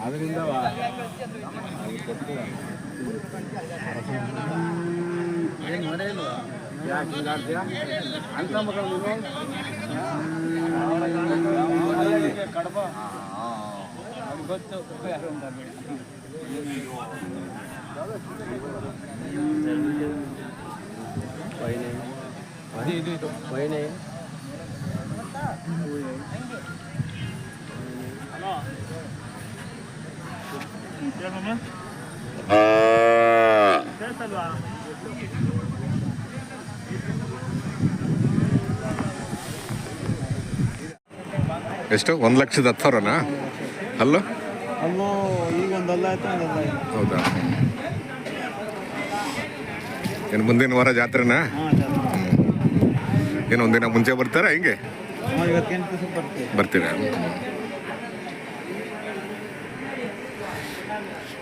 ಅದರಿಂದ ಅಂತ ಮಕ್ಕಳು ಕಡಪ ಗೊತ್ತು ಯಾರು ವೈನೇ ಎಷ್ಟು 1,10,000 ಅಲ್ಲೋ ಅಲ್ಲೋ ಈಗ ಒಂದಲ್ಲ ಆಯ್ತು ಹೌದಾ ಏನು ಮುಂದಿನ ವಾರ ಜಾತ್ರೆನಾ ಏನು ಒಂದಿನ ಮುಂಚೆ ಬರ್ತಾರಾ ಹಿಂಗೆ ಬರ್ತೀರಾ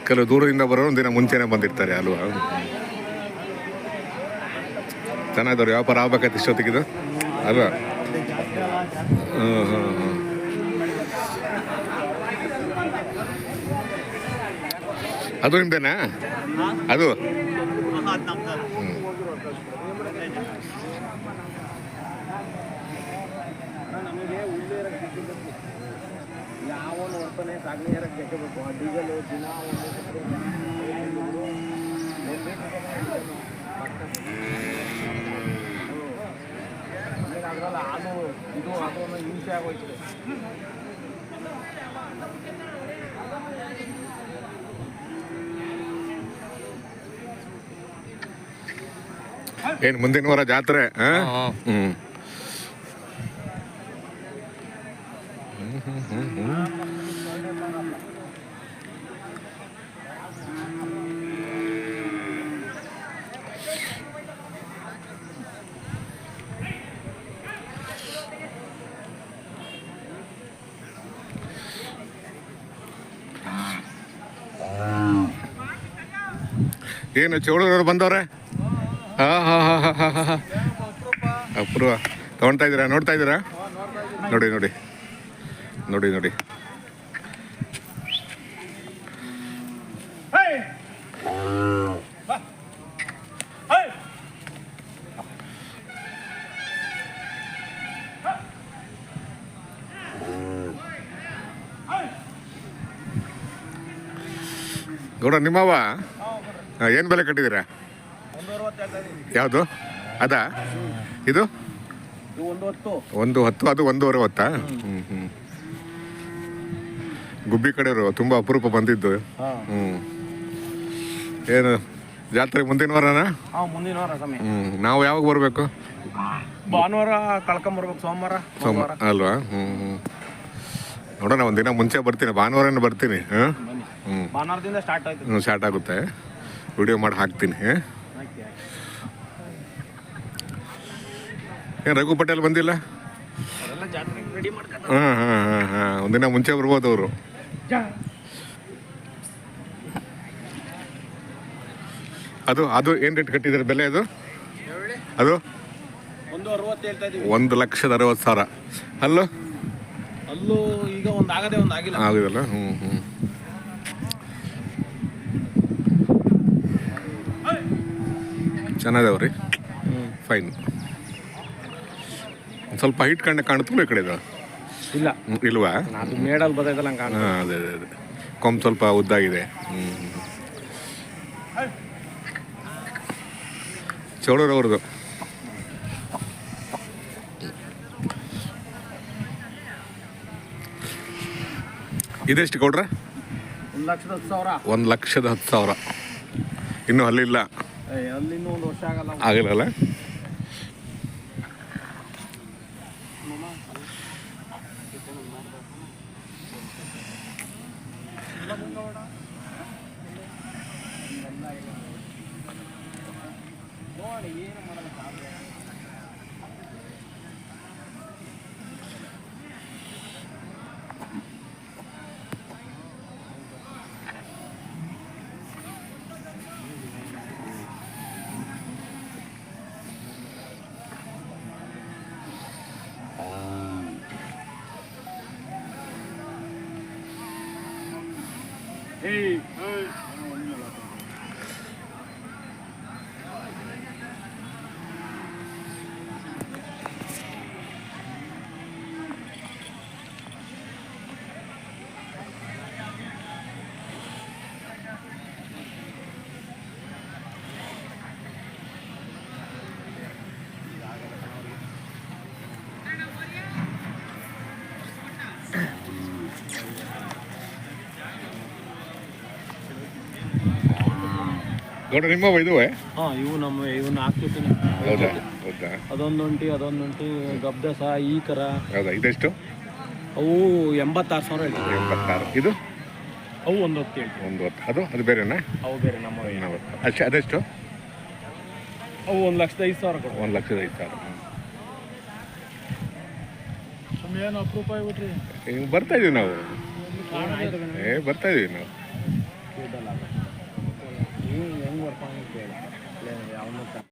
ಕೆಲವು ದೂರದಿಂದ ಬರೋರು ಒಂದಿನ ಮುಂಚೆನೇ ಬಂದಿರ್ತಾರೆ ಅಲ್ವಾ ಚೆನ್ನಾಗಿದವ್ರು ವ್ಯಾಪಾರ ಆಗ್ಬೇಕಾಯ್ತು ಇಷ್ಟೊತ್ತಿಗಿದು ಅಲ್ವಾ ಅದು ನಿಮ್ದೇನಾ ಅದು ಯಾವ ನೋಡ್ತಾನೆ ಸಾಗಣೆ ಯಾರಕ್ಕೆ ಬೇಕಬೇಕು ಆ ಡೀಸೆಲ್ ದಿನ ಅದರಲ್ಲ ಅದು ಇದು ಅದು ಅನ್ನೋ ಹಿಂಸೆ ಆಗೋಯ್ತದೆ. ಏನು ಮುಂದಿನ ವಾರ ಜಾತ್ರೆ ಏನು ಚೌಡೂರವ್ರು ಬಂದವ್ರೆ ಅಪೂರ್ವ ತಗೊಳ್ತಾ ಇದ್ದೀರಾ ನೋಡ್ತಾ ಇದ್ದೀರಾ ನೋಡಿ ನೋಡಿ ನೋಡಿ ನೋಡಿ ಗೌಡ ನಿಮ್ಮವ ಏನು ಬೆಲೆ ಕಟ್ಟಿದ್ದೀರಾ ಯಾವುದು ಅದಾ ಇದು 110 ಅದು 1.10 ಗುಬ್ಬಿ ಕಡೆಯವರು ತುಂಬ ಅಪರೂಪ ಬಂದಿದ್ದು ಏನು ಜಾತ್ರೆ ಮುಂದಿನ ವಾರನಾ ಮುಂದಿನ ವಾರ ನಾವು ಯಾವಾಗ ಬರಬೇಕು ಭಾನುವಾರ ಕಳ್ಕೊಂಬರ್ಬೇಕು ಸೋಮವಾರ ಅಲ್ವಾ ನೋಡೋಣ ಒಂದಿನ ಮುಂಚೆ ಬರ್ತೀನಿ ಭಾನುವಾರನೇ ಬರ್ತೀನಿ ಭಾನುವಾರದಿಂದ ಸ್ಟಾರ್ಟ್ ಆಗುತ್ತೆ ವಿಡಿಯೋ ಮಾಡಿ ಹಾಕ್ತೀನಿ ಏನು ರಘು ಪಟೇಲ್ ಬಂದಿಲ್ಲ ಒಂದಿನ ಮುಂಚೆ ಬರ್ಬೋದು ಅವರು ಅದು ಏನು ರೇಟ್ ಕಟ್ಟಿದ್ದಾರೆ ಬೆಲೆ ಅದು 1,60,000 ಅಲ್ಲೂ ಈಗ ಒಂದು ಆಗದೆ ಒಂದು ಆಗಿಲ್ಲ ಆಗಿದಲ್ಲ ಚೆನ್ನಾಗಿದಾವ್ರಿ. ಹ್ಞೂ ಫೈನ್. ಒಂದು ಸ್ವಲ್ಪ ಹೈಟ್ ಕಾಣುತ್ತಲ್ಲ ಈ ಕಡೆ ಇದು? ಇಲ್ಲ ಇಲ್ವಾ? ಅದು ಮೇಡಲ್ಲಿ ಬರ್ತೈತಲ್ಲ ಹಂಗೆ ಕಾಣ್ತದೆ. ಹಾಂ, ಅದೇ ಅದೇ ಕೊಂಬು ಸ್ವಲ್ಪ ಉದ್ದಾಗಿದೆ. ಚೌಡೂರವ್ರದ್ದು. ಇದೆಷ್ಟು ಗೌಡ್ರ? 1,10,000. 1,10,000. ಇನ್ನೂ ಅಲ್ಲಿಲ್ಲ? ಅಲ್ಲಿನ್ನೂ 1 ವರ್ಷ ಆಗಲ್ಲ. ಆಗಿಲ್ಲಲ್ಲ? ನೋಡಿ ಏನು ಮಾಡಲ್ಲ ಸಾಧ್ಯ. Hey, hey. ಗೌಡ್ರ ನಿಮ್ಮ ಇದುವೆ? ಹಾಂ, ಇವನ್ನ ಹಾಕ್ತಿರ್ತೀನಿ. ಹೌದಾ? ಹೌದಾ? ಅದೊಂದುಂಟಿ ಗಬ್ದಸ ಈ ಥರ. ಹೌದಾ? ಇದೆಷ್ಟು? ಅವು 86,000 ಹೇಳ್ತೀವಿ. 86. ಇದು ಅವು 1 ಹೊತ್ತು ಹೇಳ್ತೀವಿ. 1 ಹೊತ್ತು. ಅದು ಬೇರೆನಾ? ಅವು ಬೇರೆ ನಮ್ಮ ಅಷ್ಟೇ. ಅದೆಷ್ಟು? ಅವು 1,05,000 ಕೊಡು. 1,05,000. ಏನು ಅಪರೂಪ ಆಗ್ಬಿಟ್ರಿ. ಹಿಂಗೆ ಬರ್ತಾ ಇದೀವಿ ನಾವು. ಬರ್ತಾ ಇದೀವಿ ನಾವು. ಹೆಂಗೆ ಬರ್ತಾನೆ ಕೇಳಿ ಯಾವನ್ನ